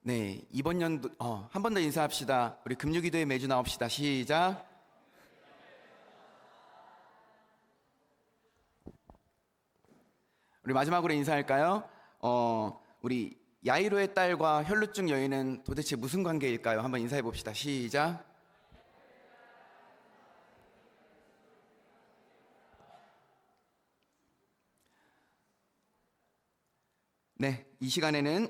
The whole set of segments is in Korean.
네, 이번 연도 한 번 더 인사합시다. 우리 금요기도에 매주 나옵시다. 시작. 우리 마지막으로 인사할까요? 우리 야이로의 딸과 혈루증 여인은 도대체 무슨 관계일까요? 한번 인사해 봅시다. 시작. 네, 이 시간에는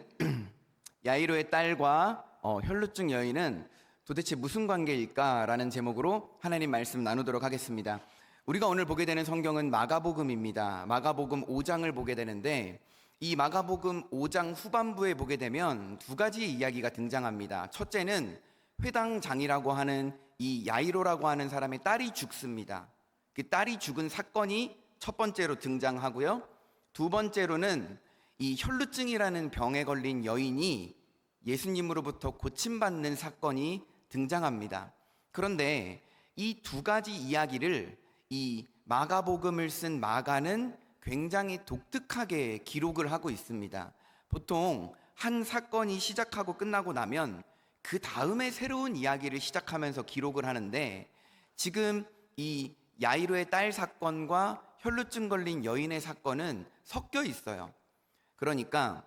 야이로의 딸과 혈루증 여인은 도대체 무슨 관계일까라는 제목으로 하나님 말씀 나누도록 하겠습니다. 우리가 오늘 보게 되는 성경은 마가복음입니다. 마가복음 5장을 보게 되는데 이 마가복음 5장 후반부에 보게 되면 두 가지의 이야기가 등장합니다. 첫째는 회당장이라고 하는 이 야이로라고 하는 사람의 딸이 죽습니다. 그 딸이 죽은 사건이 첫 번째로 등장하고요. 두 번째로는 이 혈루증이라는 병에 걸린 여인이 예수님으로부터 고침받는 사건이 등장합니다. 그런데 이 두 가지 이야기를 이 마가복음을 쓴 마가는 굉장히 독특하게 기록을 하고 있습니다. 보통 한 사건이 시작하고 끝나고 나면 그 다음에 새로운 이야기를 시작하면서 기록을 하는데 지금 이 야이로의 딸 사건과 혈루증 걸린 여인의 사건은 섞여 있어요. 그러니까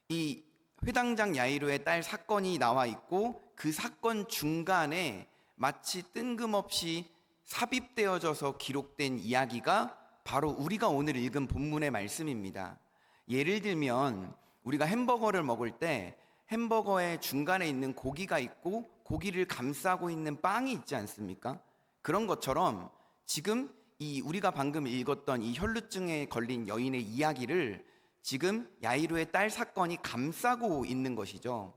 이 회당장 야이로의 딸 사건이 나와 있고 그 사건 중간에 마치 뜬금없이 삽입되어져서 기록된 이야기가 바로 우리가 오늘 읽은 본문의 말씀입니다. 예를 들면 우리가 햄버거를 먹을 때 햄버거의 중간에 있는 고기가 있고 고기를 감싸고 있는 빵이 있지 않습니까? 그런 것처럼 지금 이 우리가 방금 읽었던 이 혈루증에 걸린 여인의 이야기를 지금 야이로의 딸 사건이 감싸고 있는 것이죠.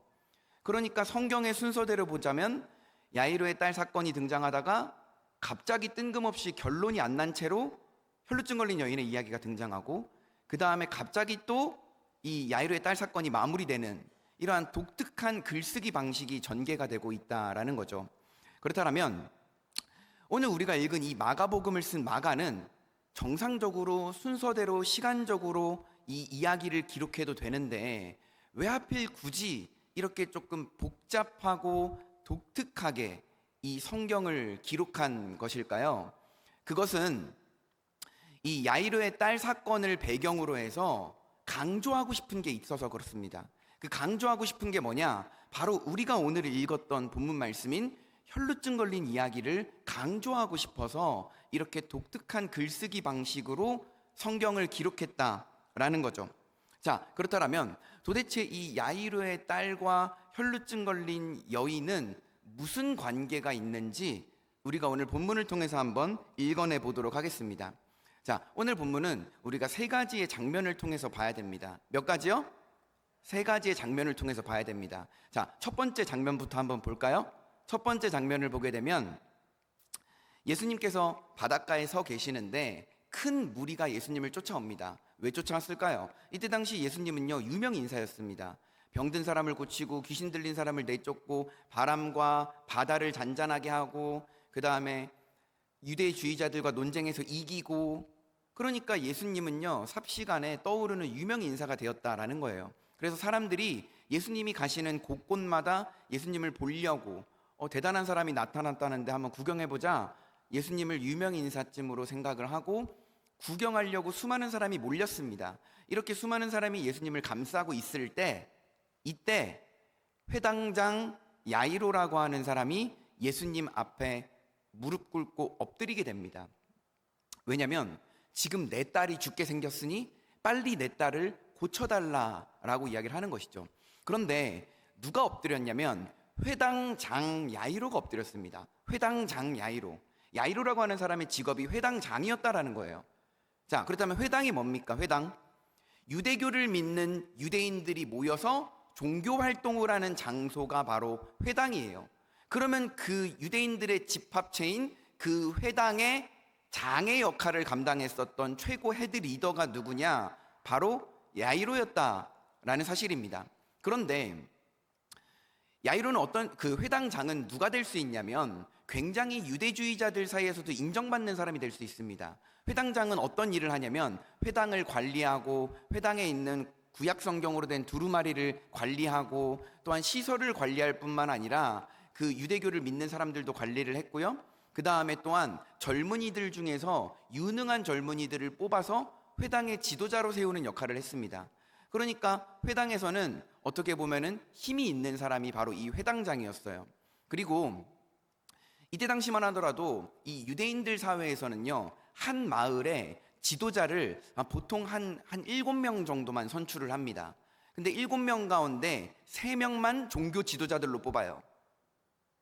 그러니까 성경의 순서대로 보자면 야이로의 딸 사건이 등장하다가 갑자기 뜬금없이 결론이 안 난 채로 혈루증 걸린 여인의 이야기가 등장하고 그 다음에 갑자기 또 이 야이로의 딸 사건이 마무리되는 이러한 독특한 글쓰기 방식이 전개가 되고 있다라는 거죠. 그렇다면 오늘 우리가 읽은 이 마가복음을 쓴 마가는 정상적으로 순서대로 시간적으로 이 이야기를 기록해도 되는데 왜 하필 굳이 이렇게 조금 복잡하고 독특하게 이 성경을 기록한 것일까요? 그것은 이 야이로의 딸 사건을 배경으로 해서 강조하고 싶은 게 있어서 그렇습니다. 그 강조하고 싶은 게 뭐냐? 바로 우리가 오늘 읽었던 본문 말씀인 혈루증 걸린 이야기를 강조하고 싶어서 이렇게 독특한 글쓰기 방식으로 성경을 기록했다라는 거죠. 자, 그렇다면 도대체 이 야이로의 딸과 혈루증 걸린 여인은 무슨 관계가 있는지 우리가 오늘 본문을 통해서 한번 읽어내 보도록 하겠습니다. 자, 오늘 본문은 우리가 세 가지의 장면을 통해서 봐야 됩니다. 몇 가지요? 세 가지의 장면을 통해서 봐야 됩니다. 자, 첫 번째 장면부터 한번 볼까요? 첫 번째 장면을 보게 되면 예수님께서 바닷가에 서 계시는데 큰 무리가 예수님을 쫓아옵니다. 왜 쫓아왔을까요? 이때 당시 예수님은요, 유명 인사였습니다. 병든 사람을 고치고 귀신 들린 사람을 내쫓고 바람과 바다를 잔잔하게 하고 그 다음에 유대주의자들과 논쟁에서 이기고, 그러니까 예수님은요 삽시간에 떠오르는 유명 인사가 되었다라는 거예요. 그래서 사람들이 예수님이 가시는 곳곳마다 예수님을 보려고 대단한 사람이 나타났다는데 한번 구경해보자, 예수님을 유명 인사쯤으로 생각을 하고 구경하려고 수많은 사람이 몰렸습니다. 이렇게 수많은 사람이 예수님을 감싸고 있을 때 이때 회당장 야이로라고 하는 사람이 예수님 앞에 무릎 꿇고 엎드리게 됩니다. 왜냐하면 지금 내 딸이 죽게 생겼으니 빨리 내 딸을 고쳐달라라고 이야기를 하는 것이죠. 그런데 누가 엎드렸냐면 회당장 야이로가 엎드렸습니다. 회당장 야이로. 야이로라고 하는 사람의 직업이 회당장이었다라는 거예요. 자, 그렇다면 회당이 뭡니까? 회당. 유대교를 믿는 유대인들이 모여서 종교 활동을 하는 장소가 바로 회당이에요. 그러면 그 유대인들의 집합체인 그 회당의 장의 역할을 감당했었던 최고 헤드 리더가 누구냐? 바로 야이로였다라는 사실입니다. 그런데 야이로는 그 회당장은 누가 될 수 있냐면 굉장히 유대주의자들 사이에서도 인정받는 사람이 될 수 있습니다. 회당장은 어떤 일을 하냐면 회당을 관리하고 회당에 있는 구약 성경으로 된 두루마리를 관리하고 또한 시설을 관리할 뿐만 아니라 그 유대교를 믿는 사람들도 관리를 했고요. 그 다음에 또한 젊은이들 중에서 유능한 젊은이들을 뽑아서 회당의 지도자로 세우는 역할을 했습니다. 그러니까 회당에서는 어떻게 보면은 힘이 있는 사람이 바로 이 회당장이었어요. 그리고 이때 당시만 하더라도 이 유대인들 사회에서는요, 한 마을에 지도자를 보통 한 7명 정도만 선출을 합니다. 근데 7명 가운데 3명만 종교 지도자들로 뽑아요.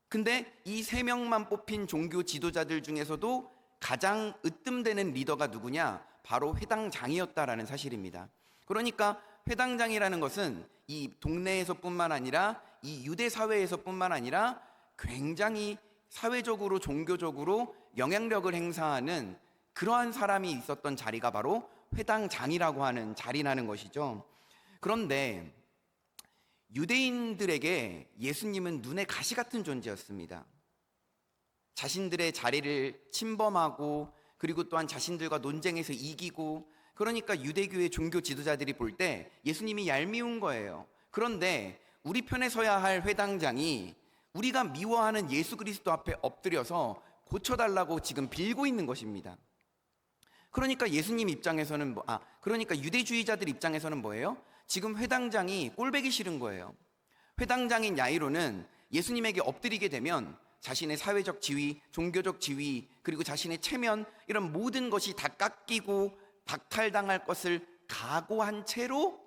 근데 이 3명만 뽑힌 종교 지도자들 중에서도 가장 으뜸되는 리더가 누구냐? 바로 회당장이었다라는 사실입니다. 그러니까 회당장이라는 것은 이 동네에서뿐만 아니라 이 유대 사회에서뿐만 아니라 굉장히 사회적으로 종교적으로 영향력을 행사하는 그러한 사람이 있었던 자리가 바로 회당장이라고 하는 자리라는 것이죠. 그런데 유대인들에게 예수님은 눈의 가시 같은 존재였습니다. 자신들의 자리를 침범하고 그리고 또한 자신들과 논쟁에서 이기고, 그러니까 유대교의 종교 지도자들이 볼 때 예수님이 얄미운 거예요. 그런데 우리 편에 서야 할 회당장이 우리가 미워하는 예수 그리스도 앞에 엎드려서 고쳐달라고 지금 빌고 있는 것입니다. 그러니까 예수님 입장에서는 그러니까 유대주의자들 입장에서는 뭐예요? 지금 회당장이 꼴보기 싫은 거예요. 회당장인 야이로는 예수님에게 엎드리게 되면 자신의 사회적 지위, 종교적 지위, 그리고 자신의 체면, 이런 모든 것이 다 깎이고 박탈당할 것을 각오한 채로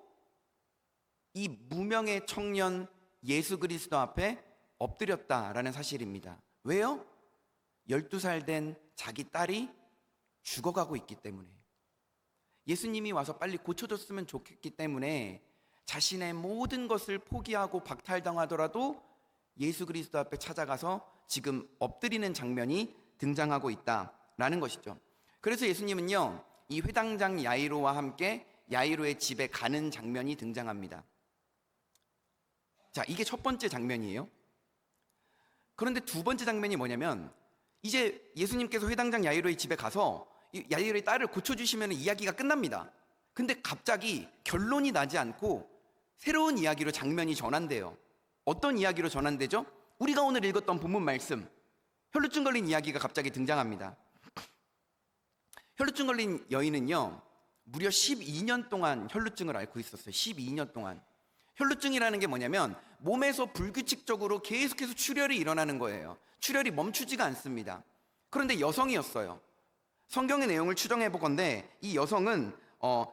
이 무명의 청년 예수 그리스도 앞에 엎드렸다라는 사실입니다. 왜요? 12살 된 자기 딸이 죽어가고 있기 때문에, 예수님이 와서 빨리 고쳐줬으면 좋겠기 때문에 자신의 모든 것을 포기하고 박탈당하더라도 예수 그리스도 앞에 찾아가서 지금 엎드리는 장면이 등장하고 있다라는 것이죠. 그래서 예수님은요, 이 회당장 야이로와 함께 야이로의 집에 가는 장면이 등장합니다. 자, 이게 첫 번째 장면이에요. 그런데 두 번째 장면이 뭐냐면, 이제 예수님께서 회당장 야이로의 집에 가서 야이로의 딸을 고쳐주시면 이야기가 끝납니다. 근데 갑자기 결론이 나지 않고 새로운 이야기로 장면이 전환돼요. 어떤 이야기로 전환되죠? 우리가 오늘 읽었던 본문 말씀, 혈루증 걸린 이야기가 갑자기 등장합니다. 혈루증 걸린 여인은요, 무려 12년 동안 혈루증을 앓고 있었어요. 12년 동안. 혈루증이라는 게 뭐냐면 몸에서 불규칙적으로 계속해서 출혈이 일어나는 거예요. 출혈이 멈추지가 않습니다. 그런데 여성이었어요. 성경의 내용을 추정해 보건대 이 여성은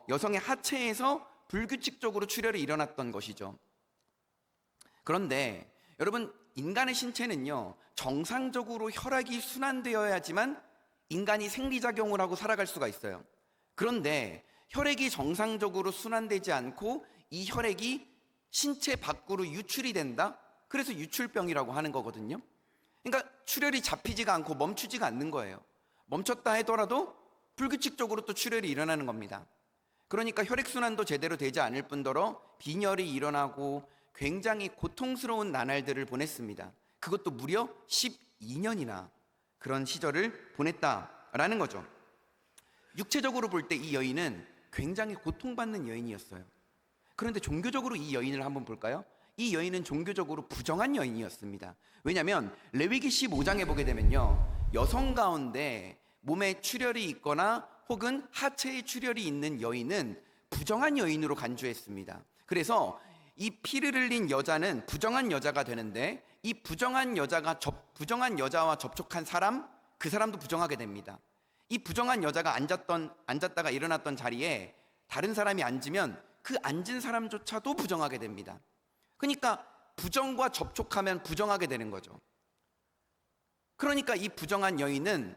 여성의 하체에서 불규칙적으로 출혈이 일어났던 것이죠. 그런데 여러분, 인간의 신체는요, 정상적으로 혈액이 순환되어야지만 인간이 생리작용을 하고 살아갈 수가 있어요. 그런데 혈액이 정상적으로 순환되지 않고 이 혈액이 신체 밖으로 유출이 된다? 그래서 유출병이라고 하는 거거든요. 그러니까 출혈이 잡히지가 않고 멈추지가 않는 거예요. 멈췄다 하더라도 불규칙적으로 또 출혈이 일어나는 겁니다. 그러니까 혈액순환도 제대로 되지 않을 뿐더러 빈혈이 일어나고 굉장히 고통스러운 나날들을 보냈습니다. 그것도 무려 12년이나 그런 시절을 보냈다라는 거죠. 육체적으로 볼 때 이 여인은 굉장히 고통받는 여인이었어요. 그런데 종교적으로 이 여인을 한번 볼까요? 이 여인은 종교적으로 부정한 여인이었습니다. 왜냐하면 레위기 15장에 보게 되면요, 여성 가운데 몸에 출혈이 있거나 혹은 하체에 출혈이 있는 여인은 부정한 여인으로 간주했습니다. 그래서 이 피를 흘린 여자는 부정한 여자가 되는데, 이 부정한 여자와 접촉한 사람, 그 사람도 부정하게 됩니다. 이 부정한 여자가 앉았다가 일어났던 자리에 다른 사람이 앉으면 그 앉은 사람조차도 부정하게 됩니다. 그러니까 부정과 접촉하면 부정하게 되는 거죠. 그러니까 이 부정한 여인은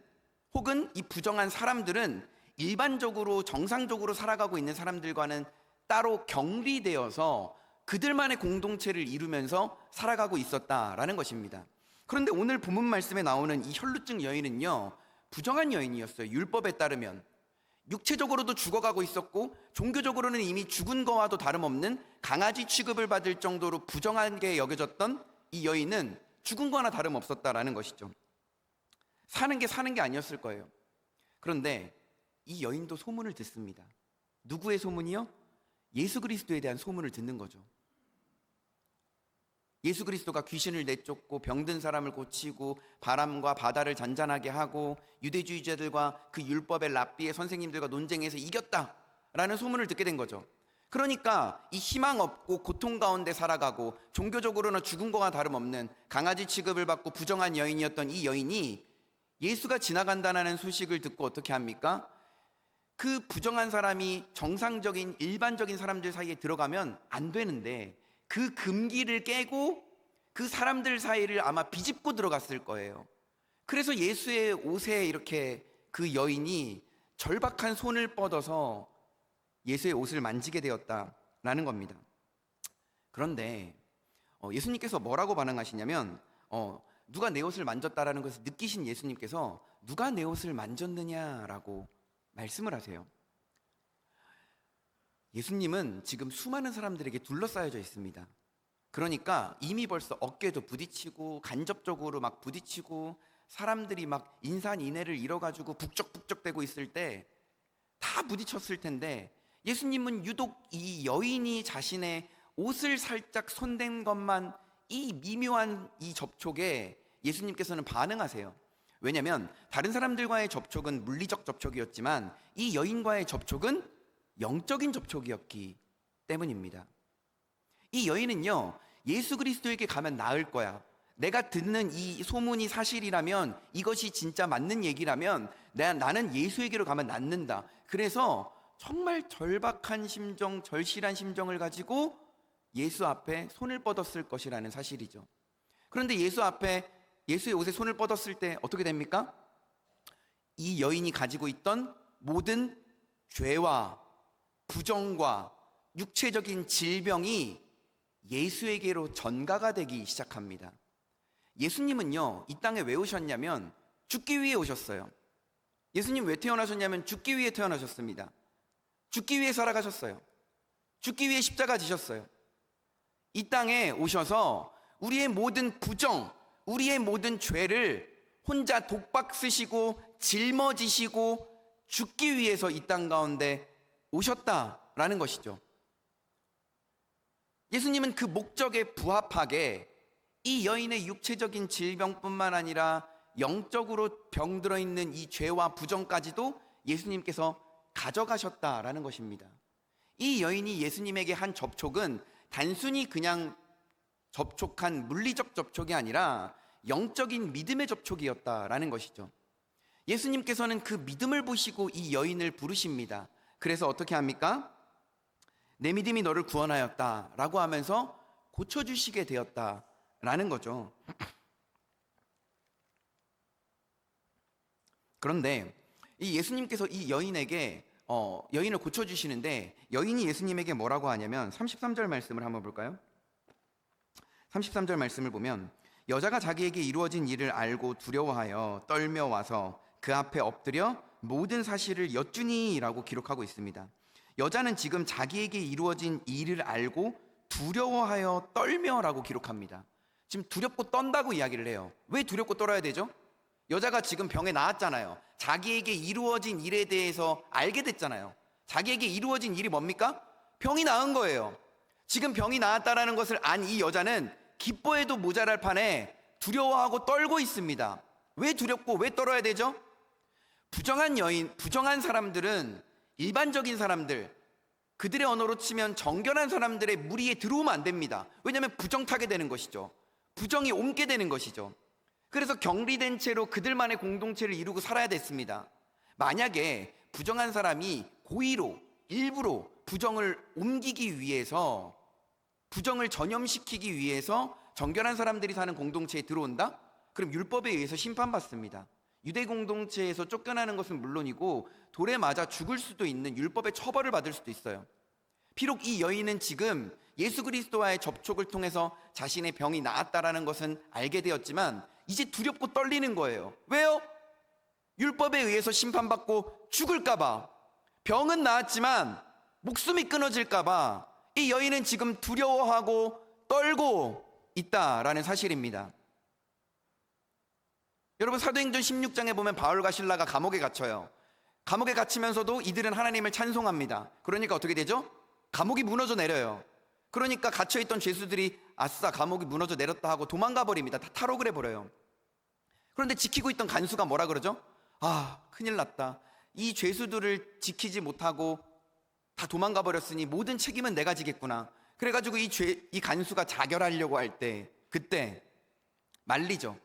혹은 이 부정한 사람들은 일반적으로 정상적으로 살아가고 있는 사람들과는 따로 격리되어서 그들만의 공동체를 이루면서 살아가고 있었다라는 것입니다. 그런데 오늘 본문 말씀에 나오는 이 혈루증 여인은요, 부정한 여인이었어요. 율법에 따르면 육체적으로도 죽어가고 있었고 종교적으로는 이미 죽은 거와도 다름없는 강아지 취급을 받을 정도로 부정하게 여겨졌던 이 여인은 죽은 거나 다름없었다라는 것이죠. 사는 게 아니었을 거예요. 그런데 이 여인도 소문을 듣습니다. 누구의 소문이요? 예수 그리스도에 대한 소문을 듣는 거죠. 예수 그리스도가 귀신을 내쫓고 병든 사람을 고치고 바람과 바다를 잔잔하게 하고 유대주의자들과 그 율법의 랍비의 선생님들과 논쟁에서 이겼다라는 소문을 듣게 된 거죠. 그러니까 이 희망 없고 고통 가운데 살아가고 종교적으로는 죽은 거와 다름없는 강아지 취급을 받고 부정한 여인이었던 이 여인이 예수가 지나간다는 소식을 듣고 어떻게 합니까? 그 부정한 사람이 정상적인 일반적인 사람들 사이에 들어가면 안 되는데 그 금기를 깨고 그 사람들 사이를 아마 비집고 들어갔을 거예요. 그래서 예수의 옷에 이렇게 그 여인이 절박한 손을 뻗어서 예수의 옷을 만지게 되었다라는 겁니다. 그런데 예수님께서 뭐라고 반응하시냐면 누가 내 옷을 만졌다라는 것을 느끼신 예수님께서 누가 내 옷을 만졌느냐라고 말씀을 하세요. 예수님은 지금 수많은 사람들에게 둘러싸여져 있습니다. 그러니까 이미 벌써 어깨도 부딪히고 간접적으로 막 부딪히고 사람들이 막 인산인해를 잃어가지고 북적북적대고 있을 때 다 부딪혔을 텐데 예수님은 유독 이 여인이 자신의 옷을 살짝 손댄 것만 이 미묘한 이 접촉에 예수님께서는 반응하세요. 왜냐하면 다른 사람들과의 접촉은 물리적 접촉이었지만 이 여인과의 접촉은 영적인 접촉이었기 때문입니다. 이 여인은요, 예수 그리스도에게 가면 나을 거야, 내가 듣는 이 소문이 사실이라면, 이것이 진짜 맞는 얘기라면 나는 예수에게로 가면 낫는다. 그래서 정말 절박한 심정, 절실한 심정을 가지고 예수 앞에 손을 뻗었을 것이라는 사실이죠. 그런데 예수의 옷에 손을 뻗었을 때 어떻게 됩니까? 이 여인이 가지고 있던 모든 죄와 부정과 육체적인 질병이 예수에게로 전가가 되기 시작합니다. 예수님은요, 이 땅에 왜 오셨냐면 죽기 위해 오셨어요. 예수님 왜 태어나셨냐면 죽기 위해 태어나셨습니다. 죽기 위해 살아가셨어요. 죽기 위해 십자가 지셨어요. 이 땅에 오셔서 우리의 모든 부정, 우리의 모든 죄를 혼자 독박 쓰시고 짊어지시고 죽기 위해서 이 땅 가운데 오셨다라는 것이죠. 예수님은 그 목적에 부합하게 이 여인의 육체적인 질병뿐만 아니라 영적으로 병들어 있는 이 죄와 부정까지도 예수님께서 가져가셨다라는 것입니다. 이 여인이 예수님에게 한 접촉은 단순히 그냥 접촉한 물리적 접촉이 아니라 영적인 믿음의 접촉이었다라는 것이죠. 예수님께서는 그 믿음을 보시고 이 여인을 부르십니다. 그래서 어떻게 합니까? 내 믿음이 너를 구원하였다라고 하면서 고쳐주시게 되었다라는 거죠. 그런데 이 예수님께서 이 여인에게 여인을 고쳐주시는데, 여인이 예수님에게 뭐라고 하냐면 33절 말씀을 한번 볼까요? 33절 말씀을 보면, 여자가 자기에게 이루어진 일을 알고 두려워하여 떨며 와서 그 앞에 엎드려 모든 사실을 여쭈니라고 기록하고 있습니다. 여자는 지금 자기에게 이루어진 일을 알고 두려워하여 떨며라고 기록합니다. 지금 두렵고 떤다고 이야기를 해요. 왜 두렵고 떨어야 되죠? 여자가 지금 병에 나았잖아요. 자기에게 이루어진 일에 대해서 알게 됐잖아요. 자기에게 이루어진 일이 뭡니까? 병이 나은 거예요. 지금 병이 나았다라는 것을 안 이 여자는 기뻐해도 모자랄 판에 두려워하고 떨고 있습니다. 왜 두렵고 왜 떨어야 되죠? 부정한 여인, 부정한 사람들은 일반적인 사람들, 그들의 언어로 치면 정결한 사람들의 무리에 들어오면 안 됩니다. 왜냐하면 부정 타게 되는 것이죠. 부정이 옮게 되는 것이죠. 그래서 격리된 채로 그들만의 공동체를 이루고 살아야 됐습니다. 만약에 부정한 사람이 고의로 일부러 부정을 옮기기 위해서, 부정을 전염시키기 위해서 정결한 사람들이 사는 공동체에 들어온다? 그럼 율법에 의해서 심판받습니다. 유대 공동체에서 쫓겨나는 것은 물론이고 돌에 맞아 죽을 수도 있는 율법의 처벌을 받을 수도 있어요. 비록 이 여인은 지금 예수 그리스도와의 접촉을 통해서 자신의 병이 나았다라는 것은 알게 되었지만 이제 두렵고 떨리는 거예요. 왜요? 율법에 의해서 심판받고 죽을까봐. 병은 나았지만 목숨이 끊어질까봐 이 여인은 지금 두려워하고 떨고 있다라는 사실입니다. 여러분, 사도행전 16장에 보면 바울과 실라가 감옥에 갇혀요. 감옥에 갇히면서도 이들은 하나님을 찬송합니다. 그러니까 어떻게 되죠? 감옥이 무너져 내려요. 그러니까 갇혀있던 죄수들이 아싸 감옥이 무너져 내렸다 하고 도망가 버립니다. 다 탈옥을 해버려요. 그런데 지키고 있던 간수가 뭐라 그러죠? 아, 큰일 났다. 이 죄수들을 지키지 못하고 다 도망가 버렸으니 모든 책임은 내가 지겠구나. 그래가지고 이 간수가 자결하려고 할 때 그때 말리죠.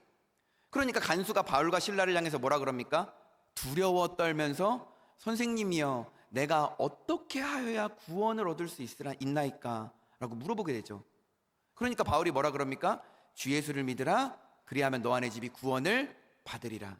그러니까 간수가 바울과 실라를 향해서 뭐라 그럽니까? 두려워 떨면서 선생님이여 내가 어떻게 하여야 구원을 얻을 수 있나이까? 라고 물어보게 되죠. 그러니까 바울이 뭐라 그럽니까? 주 예수를 믿으라 그리하면 너 안의 집이 구원을 받으리라.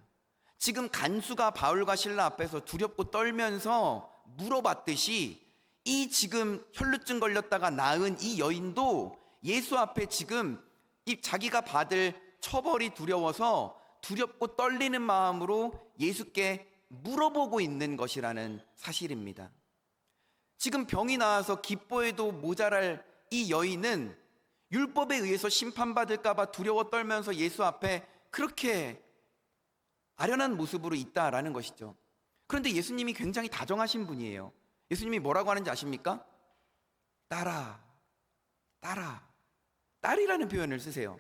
지금 간수가 바울과 실라 앞에서 두렵고 떨면서 물어봤듯이 이 지금 혈루증 걸렸다가 나은 이 여인도 예수 앞에 지금 이 자기가 받을 처벌이 두려워서 두렵고 떨리는 마음으로 예수께 물어보고 있는 것이라는 사실입니다. 지금 병이 나와서 기뻐해도 모자랄 이 여인은 율법에 의해서 심판받을까 봐 두려워 떨면서 예수 앞에 그렇게 아련한 모습으로 있다라는 것이죠. 그런데 예수님이 굉장히 다정하신 분이에요. 예수님이 뭐라고 하는지 아십니까? 딸아, 딸이라는 표현을 쓰세요.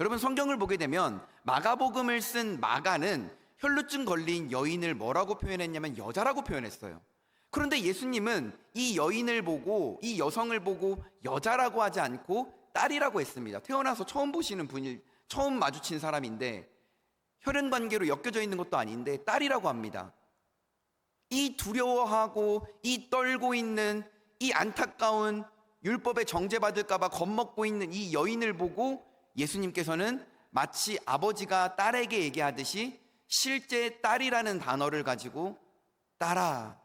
여러분 성경을 보게 되면 마가복음을 쓴 마가는 혈루증 걸린 여인을 뭐라고 표현했냐면 여자라고 표현했어요. 그런데 예수님은 이 여인을 보고 이 여성을 보고 여자라고 하지 않고 딸이라고 했습니다. 태어나서 처음 보시는 분이 처음 마주친 사람인데 혈연 관계로 엮여져 있는 것도 아닌데 딸이라고 합니다. 이 두려워하고 이 떨고 있는 이 안타까운 율법에 정죄받을까 봐 겁먹고 있는 이 여인을 보고 예수님께서는 마치 아버지가 딸에게 얘기하듯이 실제 딸이라는 단어를 가지고 딸아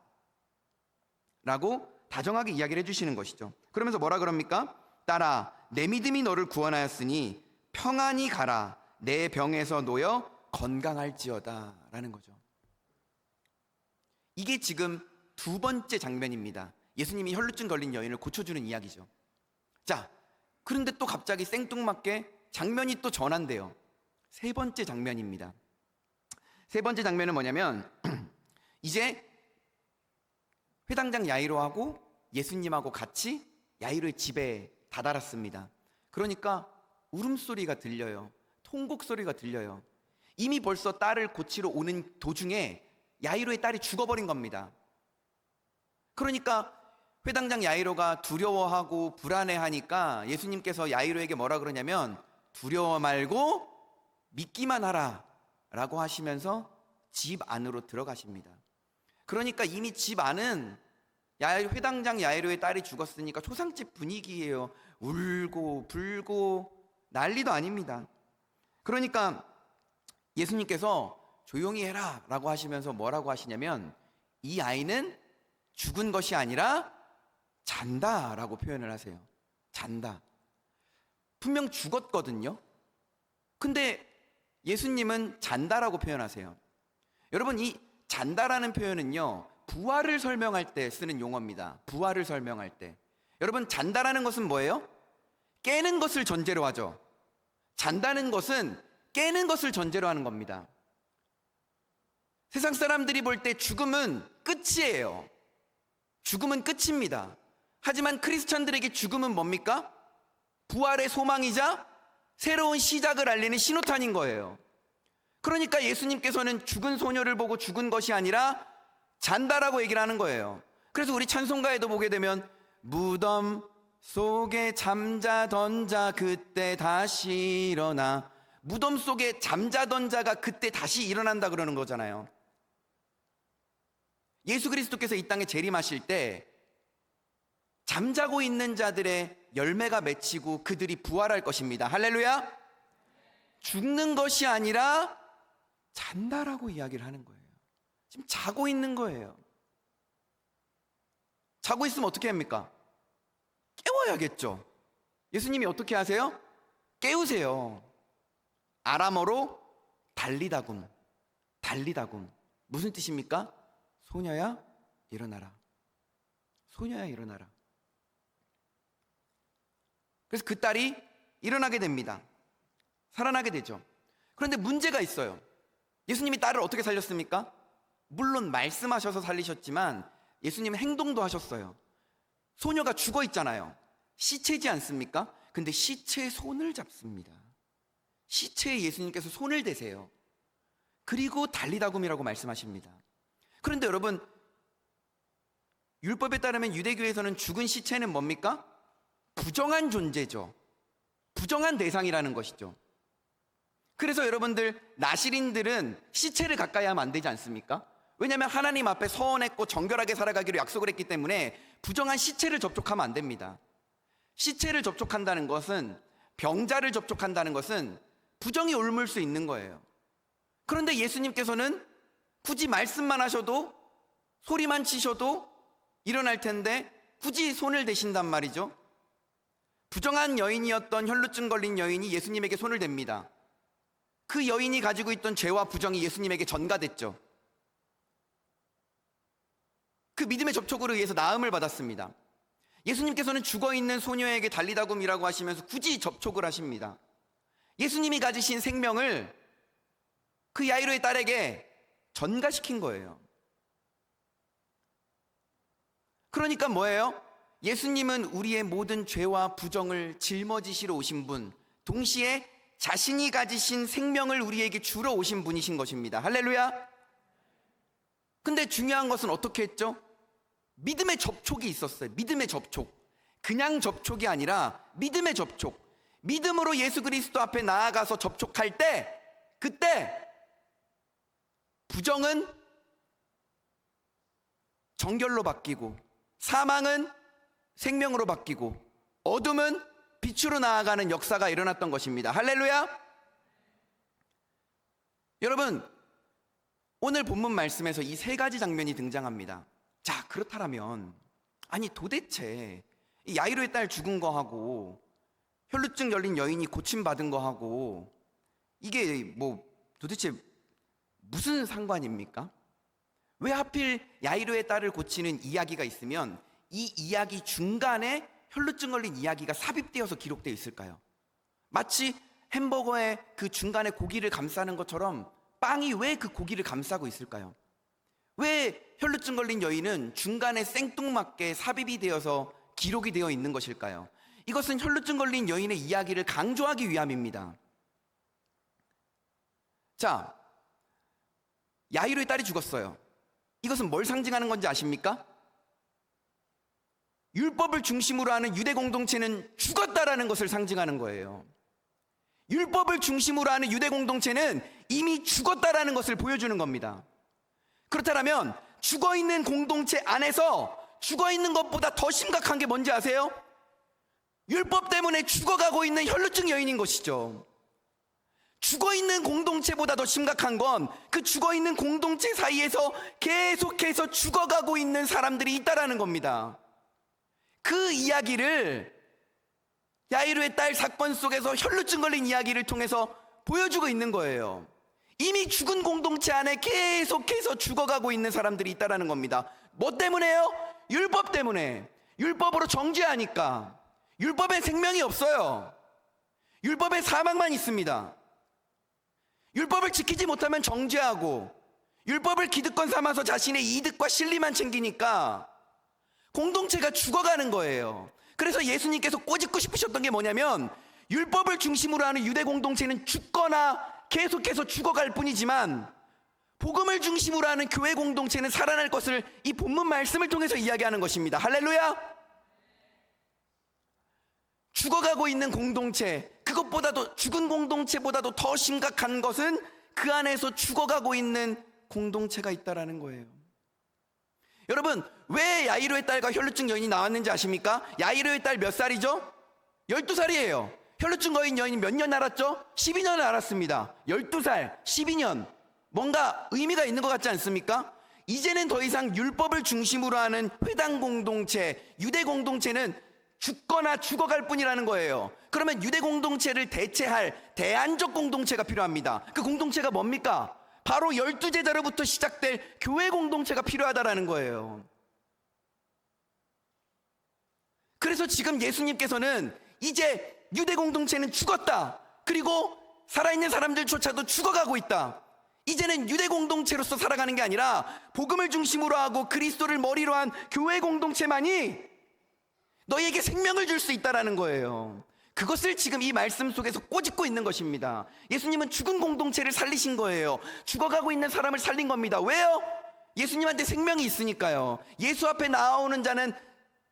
라고 다정하게 이야기를 해주시는 것이죠. 그러면서 뭐라 그럽니까? 딸아 내 믿음이 너를 구원하였으니 평안히 가라 내 병에서 놓여 건강할지어다 라는 거죠. 이게 지금 두 번째 장면입니다. 예수님이 혈루증 걸린 여인을 고쳐주는 이야기죠. 자, 그런데 또 갑자기 생뚱맞게 장면이 또 전환돼요. 세 번째 장면입니다. 세 번째 장면은 뭐냐면 이제 회당장 야이로하고 예수님하고 같이 야이로의 집에 다다랐습니다. 그러니까 울음소리가 들려요. 통곡소리가 들려요. 이미 벌써 딸을 고치러 오는 도중에 야이로의 딸이 죽어버린 겁니다. 그러니까 회당장 야이로가 두려워하고 불안해하니까 예수님께서 야이로에게 뭐라 그러냐면 두려워 말고 믿기만 하라 라고 하시면서 집 안으로 들어가십니다. 그러니까 이미 집 안은 회당장 야이로의 딸이 죽었으니까 초상집 분위기예요. 울고 불고 난리도 아닙니다. 그러니까 예수님께서 조용히 해라 라고 하시면서 뭐라고 하시냐면 이 아이는 죽은 것이 아니라 잔다 라고 표현을 하세요. 잔다. 분명 죽었거든요. 근데 예수님은 잔다라고 표현하세요. 여러분 이 잔다라는 표현은요 부활을 설명할 때 쓰는 용어입니다. 부활을 설명할 때 여러분 잔다라는 것은 뭐예요? 깨는 것을 전제로 하죠. 잔다는 것은 깨는 것을 전제로 하는 겁니다. 세상 사람들이 볼 때 죽음은 끝이에요. 죽음은 끝입니다. 하지만 크리스천들에게 죽음은 뭡니까? 부활의 소망이자 새로운 시작을 알리는 신호탄인 거예요. 그러니까 예수님께서는 죽은 소녀를 보고 죽은 것이 아니라 잔다라고 얘기를 하는 거예요. 그래서 우리 찬송가에도 보게 되면 무덤 속에 잠자던 자 그때 다시 일어나, 무덤 속에 잠자던 자가 그때 다시 일어난다 그러는 거잖아요. 예수 그리스도께서 이 땅에 재림하실 때 잠자고 있는 자들의 열매가 맺히고 그들이 부활할 것입니다. 할렐루야. 죽는 것이 아니라 잔다라고 이야기를 하는 거예요. 지금 자고 있는 거예요. 자고 있으면 어떻게 합니까? 깨워야겠죠. 예수님이 어떻게 하세요? 깨우세요. 아람어로 달리다굼. 달리다굼. 무슨 뜻입니까? 소녀야 일어나라. 소녀야 일어나라. 그래서 그 딸이 일어나게 됩니다. 살아나게 되죠. 그런데 문제가 있어요. 예수님이 딸을 어떻게 살렸습니까? 물론 말씀하셔서 살리셨지만 예수님은 행동도 하셨어요. 소녀가 죽어 있잖아요. 시체지 않습니까? 근데 시체의 손을 잡습니다. 시체에 예수님께서 손을 대세요. 그리고 달리다굼이라고 말씀하십니다. 그런데 여러분, 율법에 따르면 유대교에서는 죽은 시체는 뭡니까? 부정한 존재죠. 부정한 대상이라는 것이죠. 그래서 여러분들, 나실인들은 시체를 가까이 하면 안 되지 않습니까? 왜냐하면 하나님 앞에 서원했고 정결하게 살아가기로 약속을 했기 때문에 부정한 시체를 접촉하면 안 됩니다. 시체를 접촉한다는 것은, 병자를 접촉한다는 것은 부정이 옮을 수 있는 거예요. 그런데 예수님께서는 굳이 말씀만 하셔도, 소리만 치셔도 일어날 텐데 굳이 손을 대신단 말이죠. 부정한 여인이었던 혈루증 걸린 여인이 예수님에게 손을 댑니다. 그 여인이 가지고 있던 죄와 부정이 예수님에게 전가됐죠. 그 믿음의 접촉으로 의해서 나음을 받았습니다. 예수님께서는 죽어있는 소녀에게 달리다굼이라고 하시면서 굳이 접촉을 하십니다. 예수님이 가지신 생명을 그 야이로의 딸에게 전가시킨 거예요. 그러니까 뭐예요? 예수님은 우리의 모든 죄와 부정을 짊어지시러 오신 분, 동시에 자신이 가지신 생명을 우리에게 주러 오신 분이신 것입니다. 할렐루야. 근데 중요한 것은 어떻게 했죠? 믿음의 접촉이 있었어요. 믿음의 접촉. 그냥 접촉이 아니라 믿음의 접촉. 믿음으로 예수 그리스도 앞에 나아가서 접촉할 때, 그때 부정은 정결로 바뀌고, 사망은 생명으로 바뀌고, 어둠은 빛으로 나아가는 역사가 일어났던 것입니다. 할렐루야. 여러분, 오늘 본문 말씀에서 이 세 가지 장면이 등장합니다. 자, 그렇다면 아니 도대체 이 야이로의 딸 죽은 거하고 혈루증 열린 여인이 고침받은 거하고 이게 뭐 도대체 무슨 상관입니까? 왜 하필 야이로의 딸을 고치는 이야기가 있으면 이 이야기 중간에 혈루증 걸린 이야기가 삽입되어서 기록되어 있을까요? 마치 햄버거의 그 중간에 고기를 감싸는 것처럼 빵이 왜 그 고기를 감싸고 있을까요? 왜 혈루증 걸린 여인은 중간에 생뚱맞게 삽입이 되어서 기록이 되어 있는 것일까요? 이것은 혈루증 걸린 여인의 이야기를 강조하기 위함입니다. 자, 야이로의 딸이 죽었어요. 이것은 뭘 상징하는 건지 아십니까? 율법을 중심으로 하는 유대 공동체는 죽었다라는 것을 상징하는 거예요. 율법을 중심으로 하는 유대 공동체는 이미 죽었다라는 것을 보여주는 겁니다. 그렇다면 죽어있는 공동체 안에서 죽어있는 것보다 더 심각한 게 뭔지 아세요? 율법 때문에 죽어가고 있는 혈루증 여인인 것이죠. 죽어있는 공동체보다 더 심각한 건 그 죽어있는 공동체 사이에서 계속해서 죽어가고 있는 사람들이 있다라는 겁니다. 그 이야기를 야이로의 딸 사건 속에서 혈루증 걸린 이야기를 통해서 보여주고 있는 거예요. 이미 죽은 공동체 안에 계속해서 죽어가고 있는 사람들이 있다라는 겁니다. 뭐 때문에요? 율법 때문에. 율법으로 정죄하니까. 율법에 생명이 없어요. 율법에 사망만 있습니다. 율법을 지키지 못하면 정죄하고, 율법을 기득권 삼아서 자신의 이득과 실리만 챙기니까 공동체가 죽어가는 거예요. 그래서 예수님께서 꼬집고 싶으셨던 게 뭐냐면, 율법을 중심으로 하는 유대 공동체는 죽거나 계속해서 죽어갈 뿐이지만 복음을 중심으로 하는 교회 공동체는 살아날 것을 이 본문 말씀을 통해서 이야기하는 것입니다. 할렐루야. 죽어가고 있는 공동체, 그것보다도 죽은 공동체보다도 더 심각한 것은 그 안에서 죽어가고 있는 공동체가 있다라는 거예요. 여러분, 왜 야이로의 딸과 혈루증 여인이 나왔는지 아십니까? 야이로의 딸 몇 살이죠? 12살이에요. 혈루증 걸린 여인이 몇 년 알았죠? 12년을 알았습니다. 12살, 12년. 뭔가 의미가 있는 것 같지 않습니까? 이제는 더 이상 율법을 중심으로 하는 회당 공동체, 유대 공동체는 죽거나 죽어갈 뿐이라는 거예요. 그러면 유대 공동체를 대체할 대안적 공동체가 필요합니다. 그 공동체가 뭡니까? 바로 12제자로부터 시작될 교회 공동체가 필요하다라는 거예요. 그래서 지금 예수님께서는 이제 유대 공동체는 죽었다. 그리고 살아있는 사람들조차도 죽어가고 있다. 이제는 유대 공동체로서 살아가는 게 아니라 복음을 중심으로 하고 그리스도를 머리로 한 교회 공동체만이 너희에게 생명을 줄 수 있다라는 거예요. 그것을 지금 이 말씀 속에서 꼬집고 있는 것입니다. 예수님은 죽은 공동체를 살리신 거예요. 죽어가고 있는 사람을 살린 겁니다. 왜요? 예수님한테 생명이 있으니까요. 예수 앞에 나오는 자는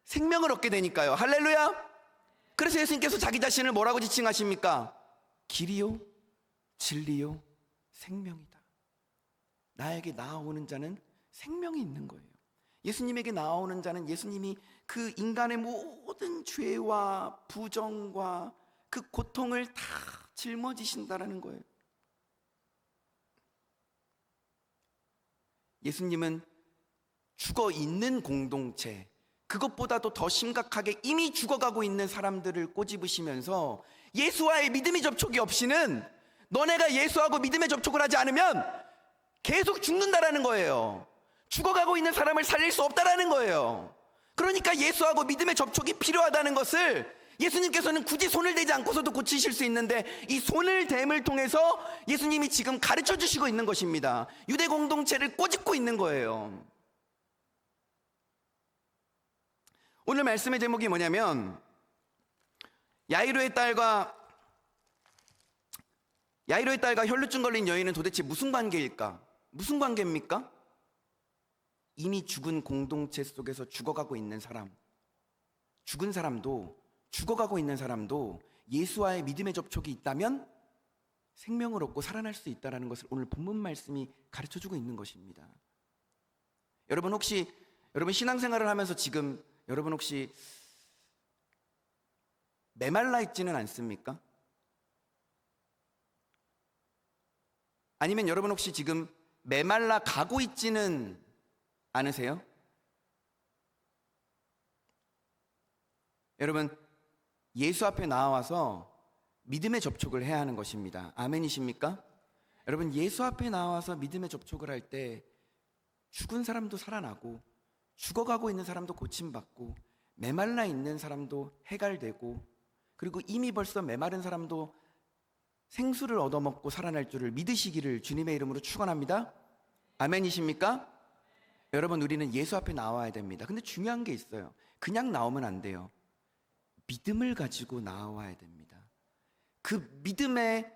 생명을 얻게 되니까요. 할렐루야. 그래서 예수님께서 자기 자신을 뭐라고 지칭하십니까? 길이요, 진리요, 생명이다. 나에게 나아오는 자는 생명이 있는 거예요. 예수님에게 나아오는 자는 예수님이 그 인간의 모든 죄와 부정과 그 고통을 다 짊어지신다라는 거예요. 예수님은 죽어 있는 공동체, 그것보다도 더 심각하게 이미 죽어가고 있는 사람들을 꼬집으시면서 예수와의 믿음의 접촉이 없이는, 너네가 예수하고 믿음의 접촉을 하지 않으면 계속 죽는다라는 거예요. 죽어가고 있는 사람을 살릴 수 없다라는 거예요. 그러니까 예수하고 믿음의 접촉이 필요하다는 것을 예수님께서는 굳이 손을 대지 않고서도 고치실 수 있는데, 이 손을 댐을 통해서 예수님이 지금 가르쳐 주시고 있는 것입니다. 유대 공동체를 꼬집고 있는 거예요. 오늘 말씀의 제목이 뭐냐면, 야이로의 딸과 혈루증 걸린 여인은 도대체 무슨 관계일까? 무슨 관계입니까? 이미 죽은 공동체 속에서 죽어가고 있는 사람, 죽은 사람도, 죽어가고 있는 사람도 예수와의 믿음의 접촉이 있다면 생명을 얻고 살아날 수 있다는 것을 오늘 본문 말씀이 가르쳐주고 있는 것입니다. 여러분 신앙생활을 하면서 지금 여러분 혹시 메말라 있지는 않습니까? 아니면 여러분 혹시 지금 메말라 가고 있지는 않으세요? 여러분, 예수 앞에 나와서 믿음의 접촉을 해야 하는 것입니다. 아멘이십니까? 여러분, 예수 앞에 나와서 믿음의 접촉을 할 때 죽은 사람도 살아나고, 죽어가고 있는 사람도 고침받고, 메말라 있는 사람도 해갈되고, 그리고 이미 벌써 메마른 사람도 생수를 얻어먹고 살아날 줄을 믿으시기를 주님의 이름으로 축원합니다. 아멘이십니까? 여러분, 우리는 예수 앞에 나와야 됩니다. 근데 중요한 게 있어요. 그냥 나오면 안 돼요. 믿음을 가지고 나와야 됩니다. 그 믿음의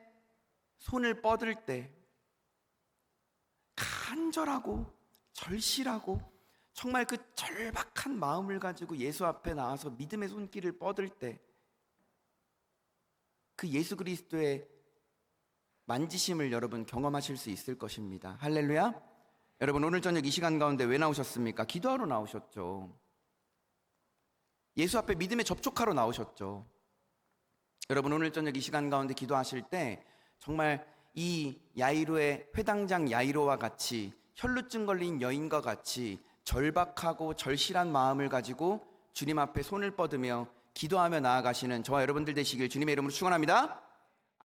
손을 뻗을 때 간절하고 절실하고 정말 그 절박한 마음을 가지고 예수 앞에 나와서 믿음의 손길을 뻗을 때 그 예수 그리스도의 만지심을 여러분 경험하실 수 있을 것입니다. 할렐루야. 여러분, 오늘 저녁 이 시간 가운데 왜 나오셨습니까? 기도하러 나오셨죠. 예수 앞에 믿음에 접촉하러 나오셨죠. 여러분, 오늘 저녁 이 시간 가운데 기도하실 때 정말 이 야이로의 회당장 야이로와 같이, 혈루증 걸린 여인과 같이 절박하고 절실한 마음을 가지고 주님 앞에 손을 뻗으며 기도하며 나아가시는 저와 여러분들 되시길 주님의 이름으로 축원합니다.